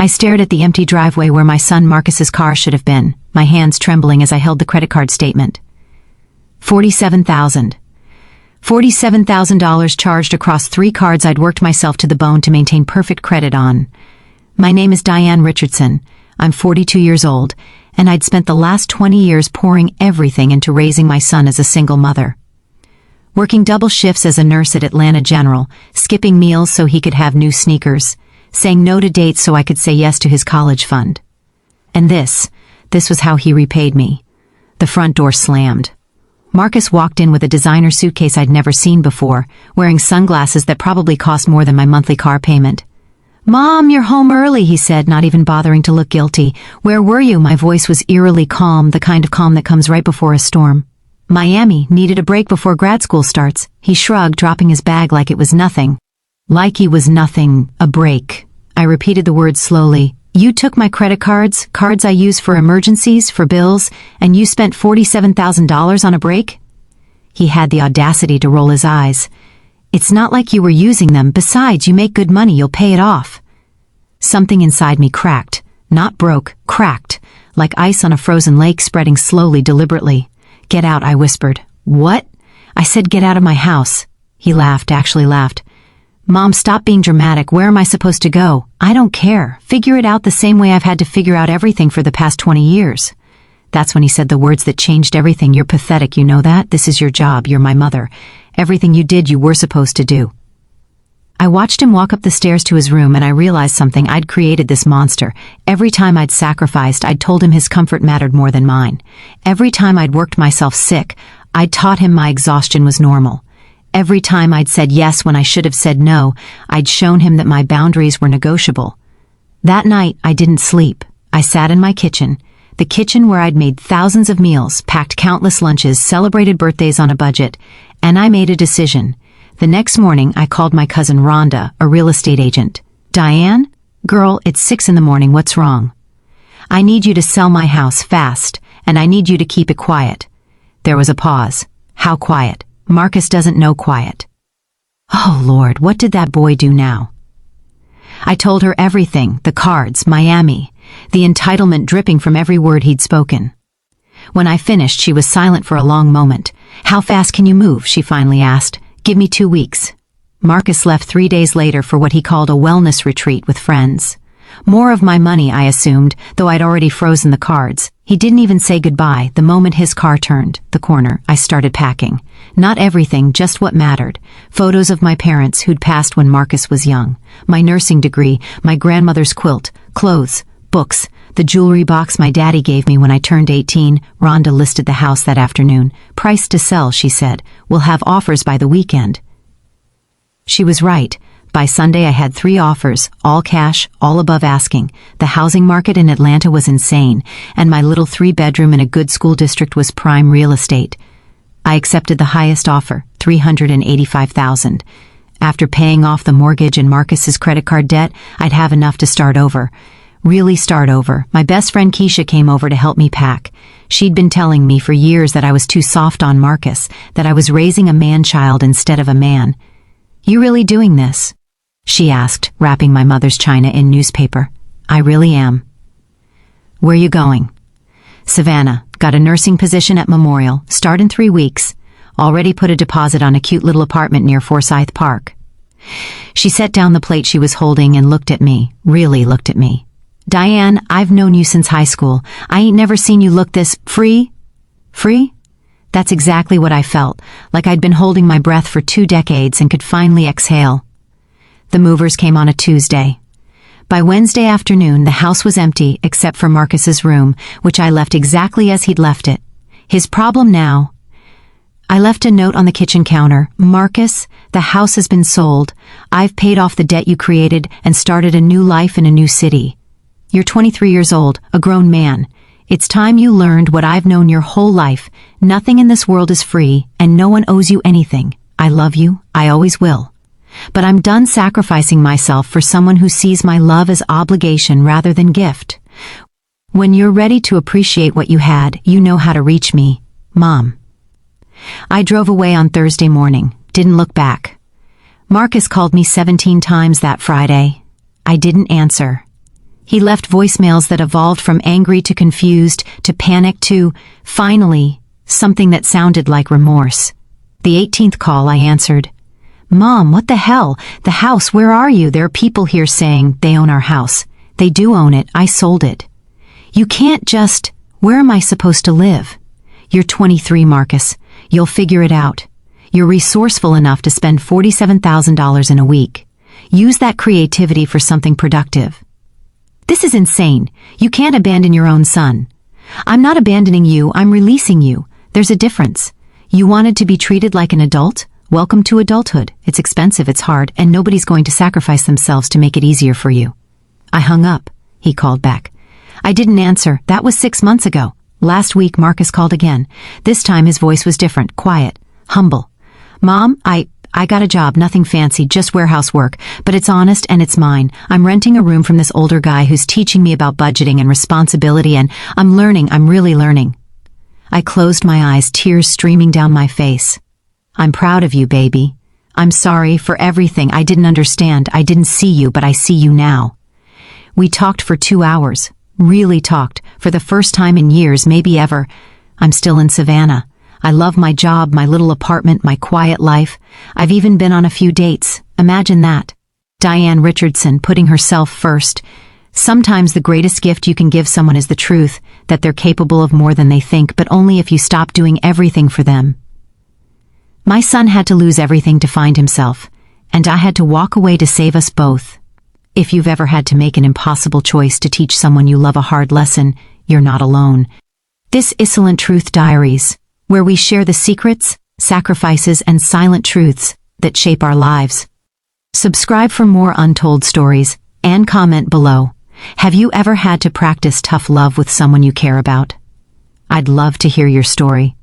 I stared at the empty driveway where my son Marcus's car should have been, my hands trembling as I held the credit card statement. $47,000 charged across 3 cards I'd worked myself to the bone to maintain perfect credit on. My name is Diane Richardson. I'm 42 years old, and I'd spent the last 20 years pouring everything into raising my son as a single mother. Working double shifts as a nurse at Atlanta General, skipping meals so he could have new sneakers, saying no to dates so I could say yes to his college fund. And this was how he repaid me. The front door slammed. Marcus walked in with a designer suitcase I'd never seen before, wearing sunglasses that probably cost more than my monthly car payment. "Mom, you're home early," he said, not even bothering to look guilty. "Where were you?" My voice was eerily calm, the kind of calm that comes right before a storm. "Miami, needed a break before grad school starts." He shrugged, dropping his bag like it was nothing. Like he was nothing, a break. I repeated the words slowly. "You took my credit cards I use for emergencies, for bills, and you spent $47,000 on a break?" He had the audacity to roll his eyes. "It's not like you were using them. Besides, you make good money, you'll pay it off." Something inside me cracked. Not broke, cracked, like ice on a frozen lake spreading slowly, deliberately. "Get out," I whispered. "What?" I said, "Get out of my house." He laughed, actually laughed. "Mom, stop being dramatic. Where am I supposed to go?" "I don't care. Figure it out the same way I've had to figure out everything for the past 20 years. That's when he said the words that changed everything. "You're pathetic, you know that? This is your job. You're my mother. Everything you did, you were supposed to do." I watched him walk up the stairs to his room, and I realized something. I'd created this monster. Every time I'd sacrificed, I'd told him his comfort mattered more than mine. Every time I'd worked myself sick, I'd taught him my exhaustion was normal. Every time I'd said yes when I should have said no, I'd shown him that my boundaries were negotiable. That night, I didn't sleep. I sat in my kitchen, the kitchen where I'd made thousands of meals, packed countless lunches, celebrated birthdays on a budget, and I made a decision. The next morning, I called my cousin Rhonda, a real estate agent. "Diane? Girl, it's 6 in the morning, what's wrong? I need you to sell my house fast, and I need you to keep it quiet." There was a pause. "How quiet?" "Marcus doesn't know quiet." Oh Lord, what did that boy do now? I told her everything, the cards, Miami, the entitlement dripping from every word he'd spoken. When I finished, she was silent for a long moment. "How fast can you move?" she finally asked. "Give me 2 weeks. Marcus left 3 days later for what he called a wellness retreat with friends. More of my money, I assumed, though I'd already frozen the cards. He didn't even say goodbye. The moment his car turned the corner, I started packing. Not everything, just what mattered. Photos of my parents who'd passed when Marcus was young. My nursing degree, my grandmother's quilt, clothes, books, the jewelry box my daddy gave me when I turned 18. Rhonda listed the house that afternoon. "Price to sell," she said. "We'll have offers by the weekend." She was right. By Sunday I had 3 offers, all cash, all above asking. The housing market in Atlanta was insane, and my little 3-bedroom in a good school district was prime real estate. I accepted the highest offer, $385,000. After paying off the mortgage and Marcus's credit card debt, I'd have enough to start over. Really start over. My best friend Keisha came over to help me pack. She'd been telling me for years that I was too soft on Marcus, that I was raising a man-child instead of a man. "You really doing this?" she asked, wrapping my mother's china in newspaper. "I really am." "Where you going?" "Savannah. Got a nursing position at Memorial. Start in 3 weeks. Already put a deposit on a cute little apartment near Forsyth Park." She set down the plate she was holding and looked at me, really looked at me. "Diane, I've known you since high school. I ain't never seen you look this free." "Free?" That's exactly what I felt, like I'd been holding my breath for 2 decades and could finally exhale. The movers came on a Tuesday. By Wednesday afternoon, the house was empty except for Marcus's room, which I left exactly as he'd left it. His problem now. I left a note on the kitchen counter. "Marcus, the house has been sold. I've paid off the debt you created and started a new life in a new city. You're 23 years old, a grown man. It's time you learned what I've known your whole life. Nothing in this world is free, and no one owes you anything. I love you. I always will. But I'm done sacrificing myself for someone who sees my love as obligation rather than gift. When you're ready to appreciate what you had, you know how to reach me. Mom." I drove away on Thursday morning, didn't look back. Marcus called me 17 times that Friday. I didn't answer. He left voicemails that evolved from angry to confused to panic to, finally, something that sounded like remorse. The 18th call I answered. "Mom, what the hell? The house, where are you? There are people here saying they own our house. They do own it. I sold it. You can't just, where am I supposed to live? You're 23, Marcus. You'll figure it out. You're resourceful enough to spend $47,000 in a week. Use that creativity for something productive." This is insane. You can't abandon your own son. I'm not abandoning you, I'm releasing you. There's a difference. You wanted to be treated like an adult? Welcome to adulthood. It's expensive, it's hard, and nobody's going to sacrifice themselves to make it easier for you. I hung up. He called back. I didn't answer. That was 6 months ago. Last week, Marcus called again. This time his voice was different, quiet, humble. "Mom, I got a job, nothing fancy, just warehouse work, but it's honest and it's mine. I'm renting a room from this older guy who's teaching me about budgeting and responsibility, and I'm really learning." I closed my eyes, tears streaming down my face. "I'm proud of you, baby. I'm sorry for everything. I didn't understand. I didn't see you, but I see you now." We talked for 2 hours. Really talked, for the first time in years, maybe ever. I'm still in Savannah. I love my job, my little apartment, my quiet life. I've even been on a few dates. Imagine that. Diane Richardson, putting herself first. Sometimes the greatest gift you can give someone is the truth, that they're capable of more than they think, but only if you stop doing everything for them. My son had to lose everything to find himself, and I had to walk away to save us both. If you've ever had to make an impossible choice to teach someone you love a hard lesson, you're not alone. This is Excellent Truth Diaries, where we share the secrets, sacrifices, and silent truths that shape our lives. Subscribe for more untold stories, and comment below. Have you ever had to practice tough love with someone you care about? I'd love to hear your story.